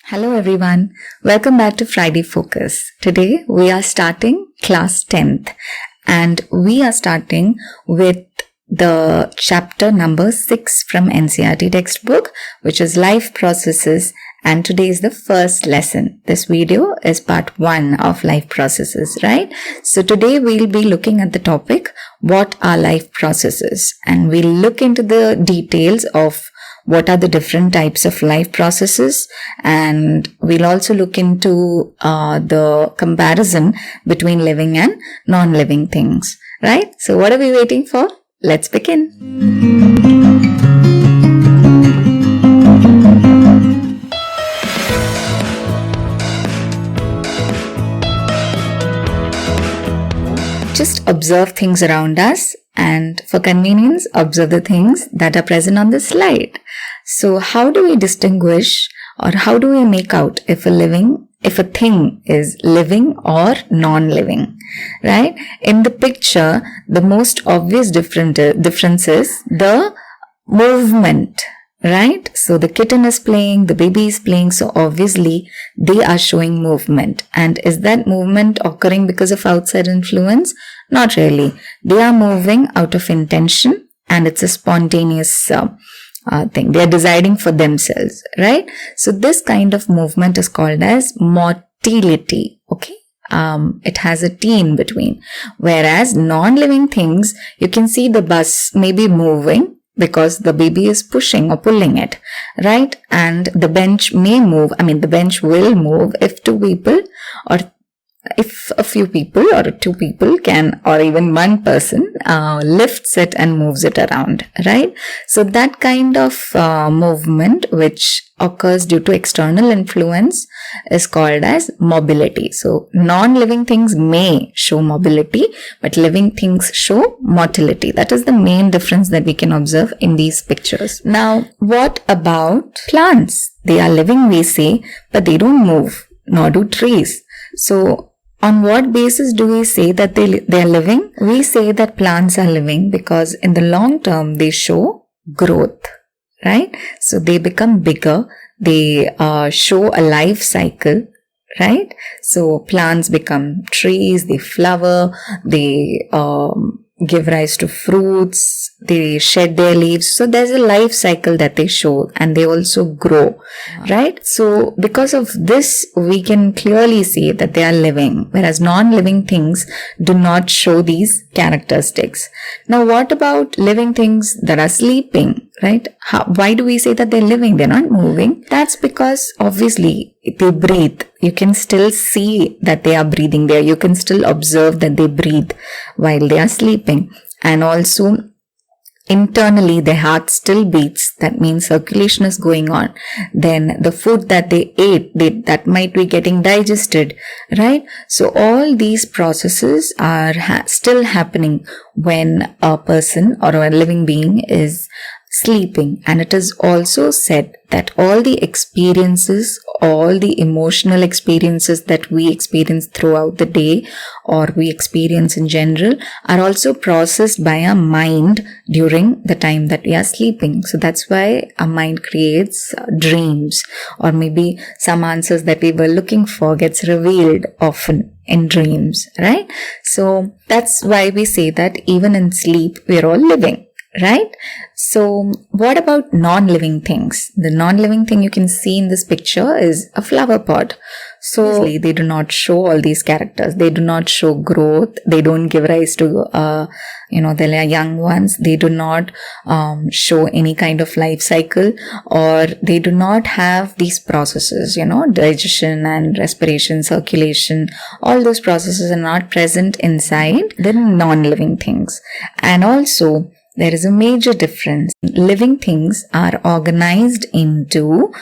Hello everyone, welcome back to Friday Focus. Today we are starting class 10th and we are starting with the chapter number 6 from NCERT textbook, which is life processes, and today is the first lesson. This video is part 1 of life processes, right? So today we'll be looking at the topic, what are life processes? And we'll look into the details of what are the different types of life processes, and we'll also look into the comparison between living and non-living things, right? So what are we waiting for? Let's begin. Just observe things around us, and for convenience, observe the things that are present on the slide. So how do we distinguish, or how do we make out if a thing is living or non-living, right? In the picture, the most obvious difference is the movement, right? So the kitten is playing, the baby is playing, so obviously they are showing movement. And is that movement occurring because of outside influence? Not really. They are moving out of intention, and it's a spontaneous thing. They are deciding for themselves, right? So this kind of movement is called as motility, okay? It has a T in between. Whereas non-living things, you can see the bus may be moving because the baby is pushing or pulling it, right? And the bench may move. The bench will move if two people, or if a few people or two people can, or even one person lifts it and moves it around, right? So that kind of movement which occurs due to external influence is called as mobility. So non-living things may show mobility, but living things show motility. That is the main difference that we can observe in these pictures. Now, what about plants? They are living, we say, but they don't move, nor do trees. So on what basis do we say that they are living? We say that plants are living because in the long term they show growth, right? So they become bigger, they show a life cycle, right? So plants become trees, they flower, they give rise to fruits, they shed their leaves. So there's a life cycle that they show, and they also grow, right? So because of this, we can clearly see that they are living, whereas non-living things do not show these characteristics. Now, what about living things that are sleeping, right? Why do we say that they're living? They're not moving. That's because obviously they breathe. You can still see that they are breathing there. You can still observe that they breathe while they are sleeping. And also, internally, their heart still beats. That means circulation is going on. Then the food that they ate, that might be getting digested, right? So all these processes are still happening when a person or a living being is sleeping. And it is also said that all the experiences, all the emotional experiences that we experience throughout the day, or we experience in general, are also processed by our mind during the time that we are sleeping. So that's why our mind creates dreams, or maybe some answers that we were looking for gets revealed often in dreams, right? So that's why we say that even in sleep, we're all living, right? So what about non-living things? The non-living thing you can see in this picture is a flower pot. So they do not show all these characters. They do not show growth. They don't give rise to, the young ones. They do not show any kind of life cycle, or they do not have these processes, digestion and respiration, circulation. All those processes are not present inside the non-living things. And also, there is a major difference. Living things are organized into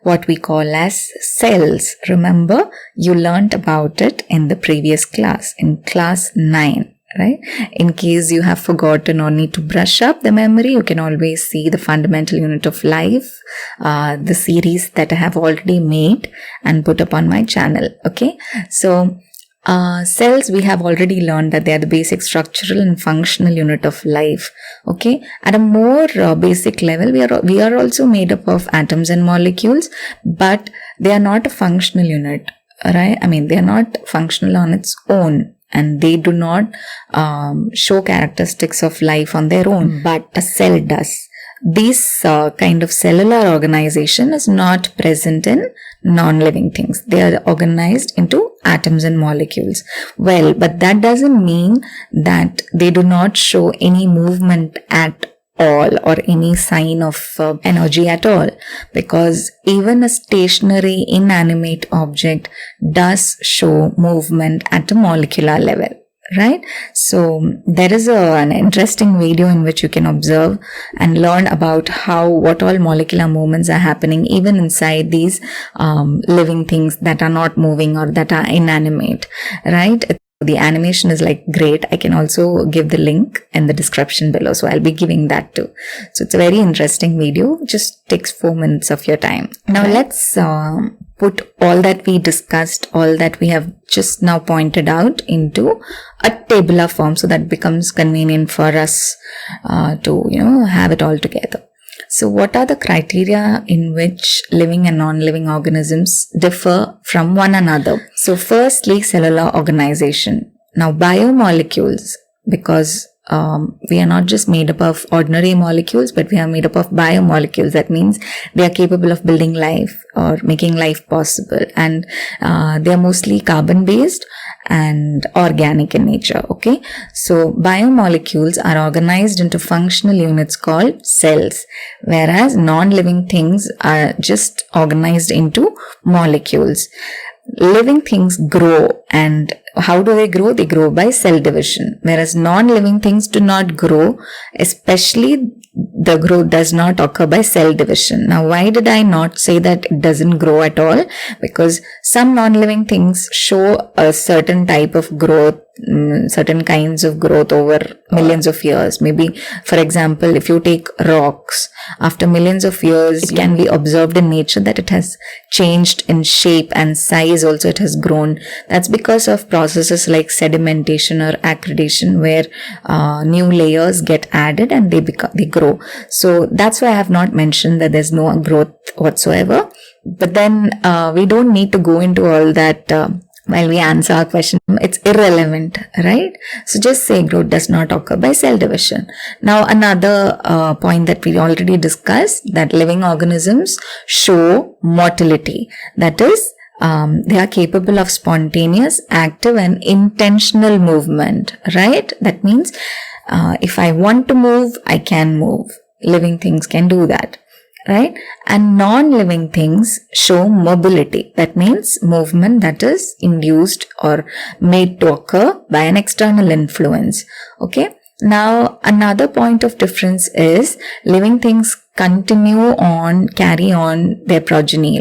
what we call as cells. Remember, you learnt about it in the previous class, in class 9, right? In case you have forgotten or need to brush up the memory, you can always see the fundamental unit of life, the series that I have already made and put up on my channel, okay? So Cells, we have already learned that they are the basic structural and functional unit of life. Okay, at a more basic level, we are also made up of atoms and molecules, but they are not a functional unit, right? I mean, they are not functional on its own, and they do not show characteristics of life on their own, but a cell does. This kind of cellular organization is not present in non-living things. They are organized into atoms and molecules. Well, but that doesn't mean that they do not show any movement at all or any sign of energy at all, because even a stationary inanimate object does show movement at a molecular level. Right? So there is an interesting video in which you can observe and learn about what all molecular movements are happening even inside these living things that are not moving or that are inanimate. Right? The animation is like great. I can also give the link in the description below. So I'll be giving that too. So it's a very interesting video. Just takes 4 minutes of your time. Now let's put all that we discussed, all that we have just now pointed out into a tabular form so that becomes convenient for us to, have it all together. So what are the criteria in which living and non-living organisms differ from one another? So firstly, cellular organization. Now biomolecules, because we are not just made up of ordinary molecules, but we are made up of biomolecules. That means they are capable of building life or making life possible, and they are mostly carbon based and organic in nature. Okay, so biomolecules are organized into functional units called cells, whereas non-living things are just organized into molecules. Living things grow, and how do they grow? They grow by cell division, whereas non-living things do not grow, especially the growth does not occur by cell division. Now, why did I not say that it doesn't grow at all? Because some non-living things show a certain type of growth, certain kinds of growth over millions of years. Maybe, for example, if you take rocks, after millions of years, it can be observed in nature that it has changed in shape and size also it has grown. That's because of processes like sedimentation or accretion, where new layers get added and they grow. So that's why I have not mentioned that there's no growth whatsoever. But then we don't need to go into all that while we answer our question. It's irrelevant, right? So just say growth does not occur by cell division. Now another point that we already discussed, that living organisms show motility. That is, they are capable of spontaneous, active and intentional movement, right? That means if I want to move, I can move. Living things can do that. Right? And non-living things show mobility. That means movement that is induced or made to occur by an external influence. Okay? Now, another point of difference is living things carry on their progeny,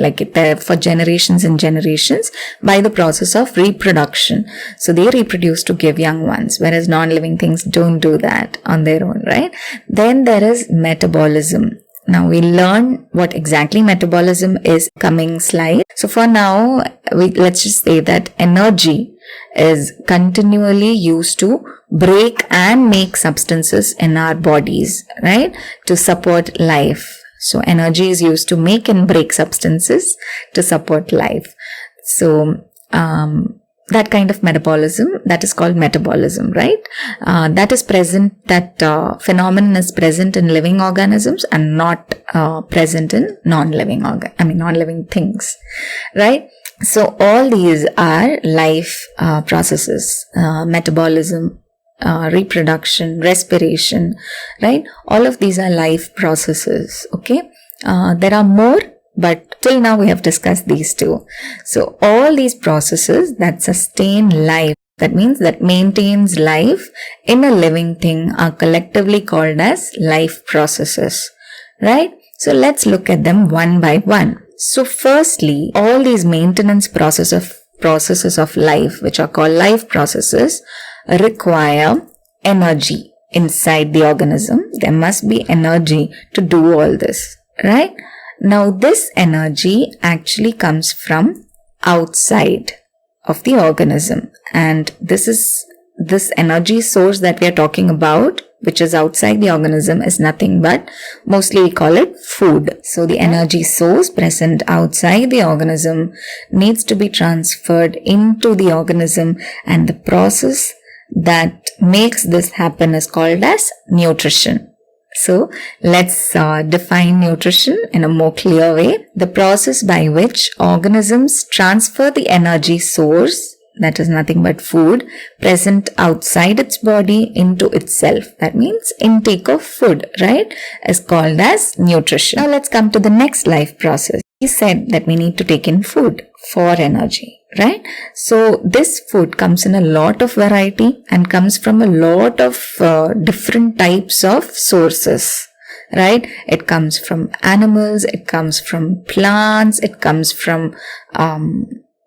for generations and generations by the process of reproduction. So they reproduce to give young ones, whereas non-living things don't do that on their own, right? Then there is metabolism. Now we learn what exactly metabolism is coming slide. So for now, let's just say that energy is continually used to break and make substances in our bodies, right? To support life. So energy is used to make and break substances to support life. So, that kind of metabolism, that is called metabolism, right? That phenomenon is present in living organisms and not present in non-living things, right? So all these are life processes, metabolism, reproduction, respiration, right? All of these are life processes, okay? There are more, but till now we have discussed these two. So all these processes that sustain life, that means that maintains life in a living thing, are collectively called as life processes, right? So let's look at them one by one. So firstly, all these maintenance processes of life, which are called life processes, require energy inside the organism. There must be energy to do all this, right? Now this energy actually comes from outside. of the organism. And this energy source that we are talking about, which is outside the organism, is nothing but, mostly we call it food. So the energy source present outside the organism needs to be transferred into the organism, and the process that makes this happen is called as nutrition. So let's define nutrition in a more clear way. The process by which organisms transfer the energy source, that is nothing but food, present outside its body into itself. That means intake of food, right, is called as nutrition. Now let's come to the next life process. We said that we need to take in food for energy, right? So this food comes in a lot of variety and comes from a lot of different types of sources, right? It comes from animals, it comes from plants, it comes from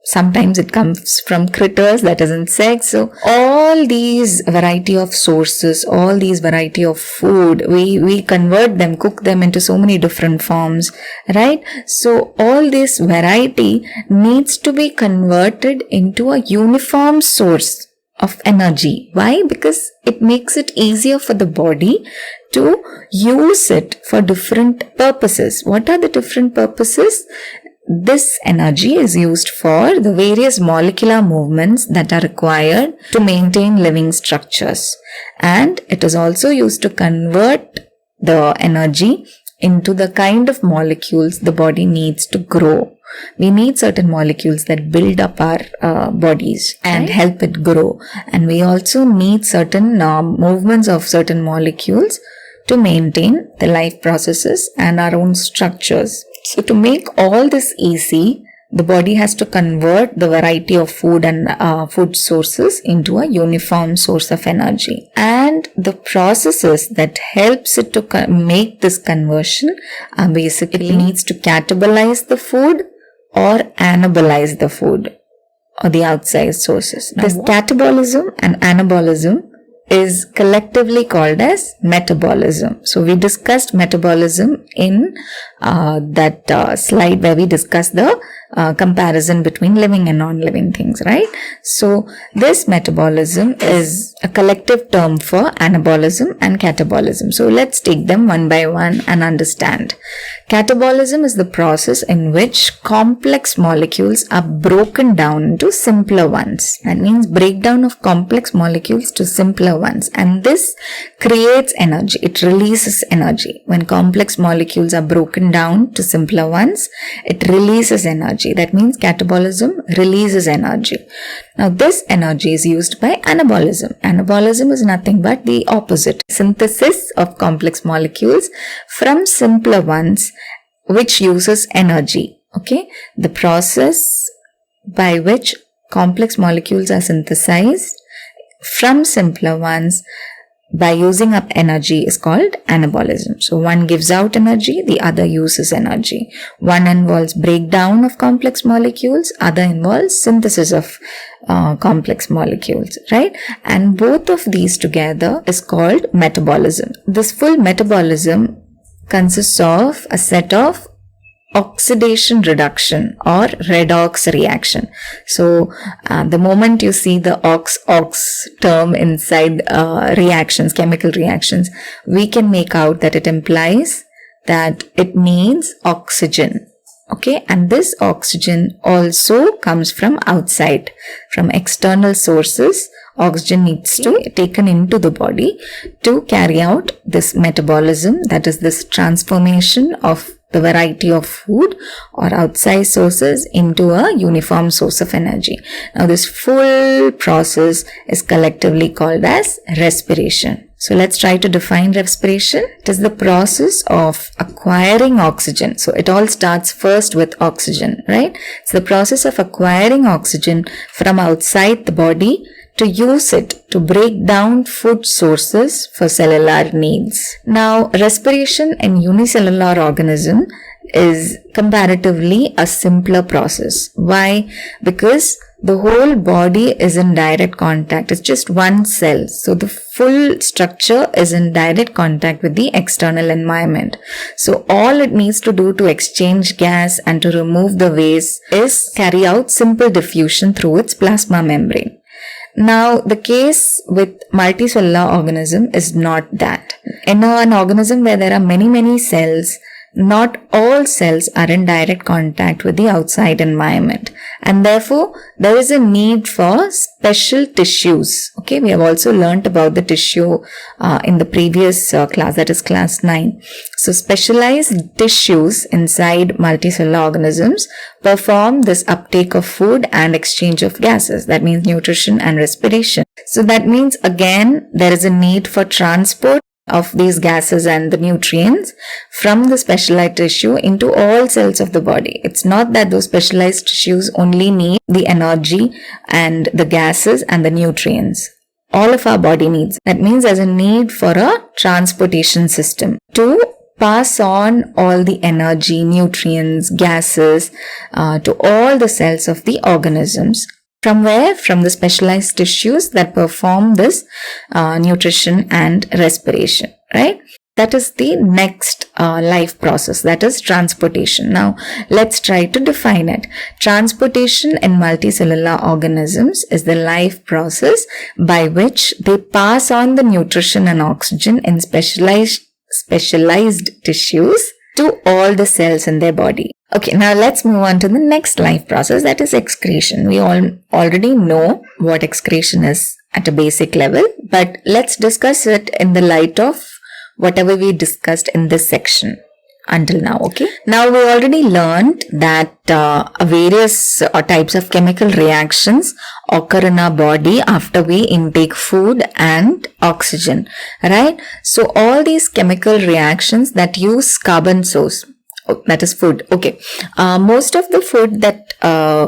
sometimes it comes from critters, that is insects. So all these variety of sources, all these variety of food, we convert them, cook them into so many different forms, right? So all this variety needs to be converted into a uniform source of energy. Why? Because it makes it easier for the body to use it for different purposes. What are the different purposes? This energy is used for the various molecular movements that are required to maintain living structures. And it is also used to convert the energy into the kind of molecules the body needs to grow. We need certain molecules that build up our bodies and help it grow. And we also need certain movements of certain molecules to maintain the life processes and our own structures. So to make all this easy, the body has to convert the variety of food and food sources into a uniform source of energy. And the processes that helps it to make this conversion are basically, it needs to catabolize the food or anabolize the food or the outside sources. Now, this catabolism and anabolism is collectively called as metabolism. So we discussed metabolism in that slide where we discussed the comparison between living and non-living things, right? So this metabolism is a collective term for anabolism and catabolism. So let's take them one by one and understand. Catabolism is the process in which complex molecules are broken down into simpler ones. That means breakdown of complex molecules to simpler ones. And this creates energy. It releases energy. When complex molecules are broken down to simpler ones, it releases energy. That means catabolism releases energy. Now this energy is used by anabolism. Anabolism is nothing but the opposite. Synthesis of complex molecules from simpler ones, which uses energy. Okay. The process by which complex molecules are synthesized from simpler ones by using up energy is called anabolism. So one gives out energy, the other uses energy. One involves breakdown of complex molecules, other involves synthesis of complex molecules, right? And both of these together is called metabolism. This full metabolism consists of a set of oxidation reduction or redox reaction. So the moment you see the ox term inside reactions, chemical reactions, we can make out that it implies that it needs oxygen. Okay, and this oxygen also comes from outside, from external sources. Oxygen needs to be taken into the body to carry out this metabolism, that is this transformation of the variety of food or outside sources into a uniform source of energy. Now this full process is collectively called as respiration. So let's try to define respiration. It is the process of acquiring oxygen. So it all starts first with oxygen, right? It's the process of acquiring oxygen from outside the body to use it to break down food sources for cellular needs. Now, respiration in unicellular organism is comparatively a simpler process. Why? Because the whole body is in direct contact. It's just one cell. So the full structure is in direct contact with the external environment. So all it needs to do to exchange gas and to remove the waste is carry out simple diffusion through its plasma membrane. Now, the case with multicellular organism is not that. In an organism where there are many cells, not all cells are in direct contact with the outside environment, and therefore there is a need for special tissues. Okay, we have also learnt about the tissue in the previous class, that is class 9. So specialized tissues inside multicellular organisms perform this uptake of food and exchange of gases. That means nutrition and respiration. So that means again there is a need for transport of these gases and the nutrients from the specialized tissue into all cells of the body. It's not that those specialized tissues only need the energy and the gases and the nutrients. All of our body needs. That means there's a need for a transportation system to pass on all the energy, nutrients, gases to all the cells of the organisms. From where? From the specialized tissues that perform this nutrition and respiration, right? That is the next life process, that is transportation. Now, let's try to define it. Transportation in multicellular organisms is the life process by which they pass on the nutrition and oxygen in specialized tissues to all the cells in their body. Okay, now let's move on to the next life process, that is excretion. We all already know what excretion is at a basic level, but let's discuss it in the light of whatever we discussed in this section until now. Okay, now we already learned that various types of chemical reactions occur in our body after we intake food and oxygen, right? So all these chemical reactions that use carbon source, that is food. Okay, most of the food that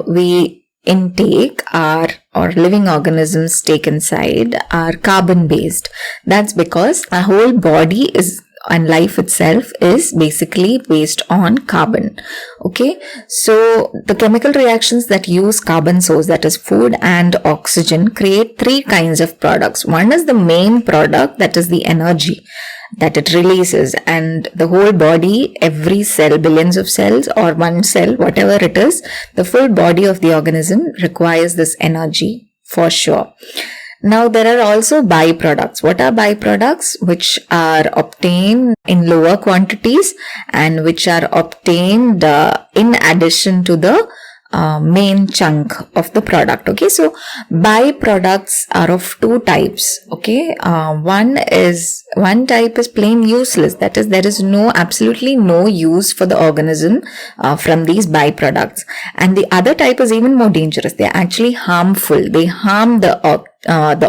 we intake or living organisms take inside are carbon based. That's because our whole body is and life itself is basically based on carbon. Okay, so the chemical reactions that use carbon source, that is food and oxygen, create three kinds of products. One is the main product, that is the energy that it releases, and the whole body, every cell, billions of cells or one cell, whatever it is, the full body of the organism requires this energy for sure. Now, there are also byproducts. What are byproducts? Which are obtained in lower quantities and which are obtained in addition to the main chunk of the product. Okay, so byproducts are of two types. Okay, one type is plain useless, that is there is absolutely no use for the organism from these byproducts, and the other type is even more dangerous. They are actually harmful. They harm the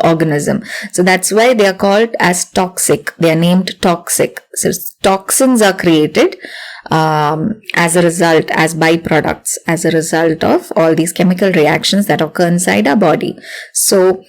organism. So that's why they are called as toxic. They are named toxic. So toxins are created as a result, as byproducts, as a result of all these chemical reactions that occur inside our body. So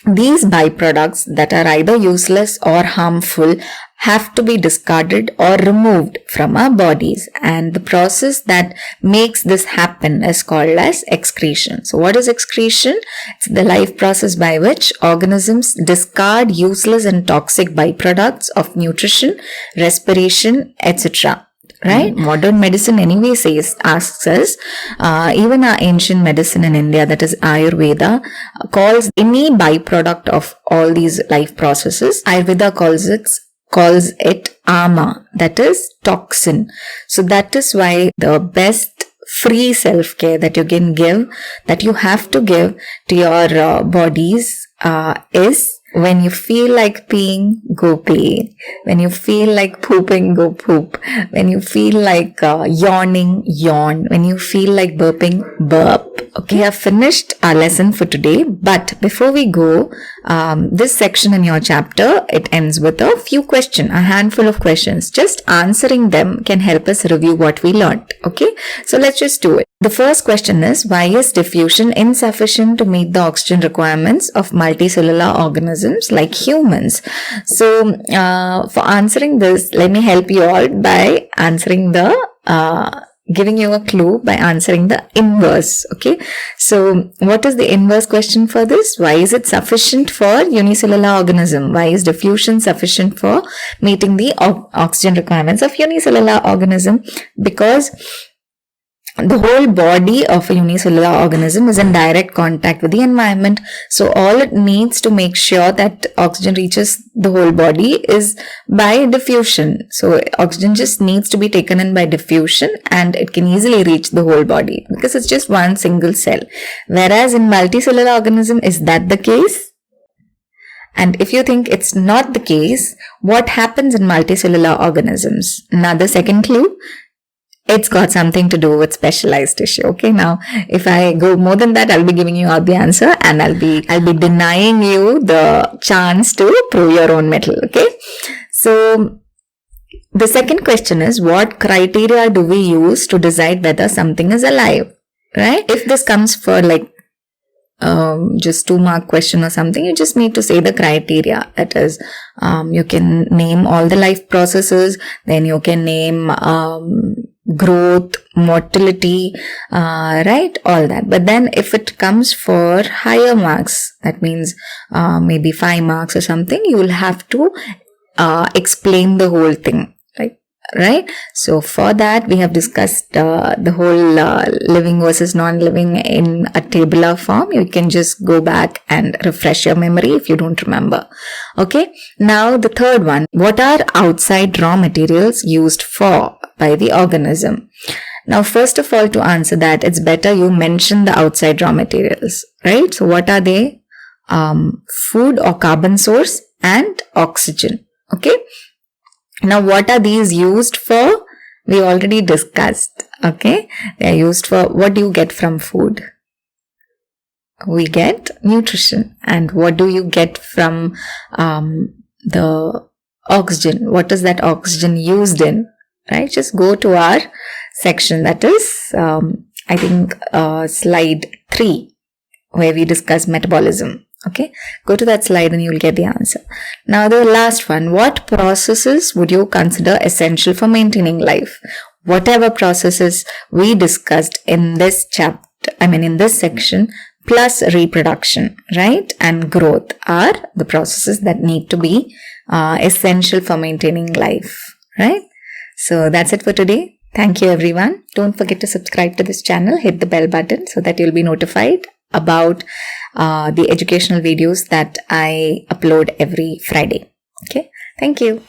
these byproducts that are either useless or harmful have to be discarded or removed from our bodies, and the process that makes this happen is called as excretion. So what is excretion? It's the life process by which organisms discard useless and toxic byproducts of nutrition, respiration, etc. Right? Modern medicine anyway asks us, even our ancient medicine in India, that is Ayurveda, calls any byproduct of all these life processes, Ayurveda calls it ama, that is toxin. So that is why the best free self-care that you can give, that you have to give to your bodies is, when you feel like peeing, go pee. When you feel like pooping, go poop. When you feel like yawning, yawn. When you feel like burping, burp. Okay, I've finished our lesson for today, but before we go, this section in your chapter, it ends with a handful of questions. Just answering them can help us review what we learned. Okay, so let's just do it. The first question is, why is diffusion insufficient to meet the oxygen requirements of multicellular organisms like humans? So, for answering this, let me help you all by answering the giving you a clue by answering the inverse. Okay, so what is the inverse question for this? Why is it sufficient for unicellular organism? Why is diffusion sufficient for meeting the oxygen requirements of unicellular organism? Because the whole body of a unicellular organism is in direct contact with the environment. So all it needs to make sure that oxygen reaches the whole body is by diffusion. So oxygen just needs to be taken in by diffusion, and it can easily reach the whole body because it's just one single cell. Whereas in multicellular organism, is that the case? And if you think it's not the case, what happens in multicellular organisms? Another second clue. It's got something to do with specialized tissue. Okay, now if I go more than that, I'll be giving you out the answer, and I'll be denying you the chance to prove your own metal. Okay, so the second question is, what criteria do we use to decide whether something is alive? Right? If this comes for like just 2-mark question or something, you just need to say the criteria. That is, you can name all the life processes, then you can name growth, motility, right, all that. But then if it comes for higher marks, that means maybe 5 marks or something, you will have to explain the whole thing, right? So for that, we have discussed the whole living versus non-living in a tabular form. You can just go back and refresh your memory if you don't remember. Okay, now the third one, what are outside raw materials used for by the organism? Now, first of all, to answer that, it's better you mention the outside raw materials, right? So what are they? Food or carbon source and oxygen. Okay. Now, what are these used for? We already discussed. Okay. They are used for, what do you get from food? We get nutrition. And what do you get from the oxygen? What is that oxygen used in? Right? Just go to our section, that is, I think, slide 3, where we discuss metabolism. Okay, go to that slide and you will get the answer. Now the last one, what processes would you consider essential for maintaining life? Whatever processes we discussed in this chapter, in this section, plus reproduction, right, and growth are the processes that need to be essential for maintaining life, right? So that's it for today. Thank you everyone. Don't forget to subscribe to this channel, hit the bell button so that you'll be notified about the educational videos that I upload every Friday. Okay, thank you.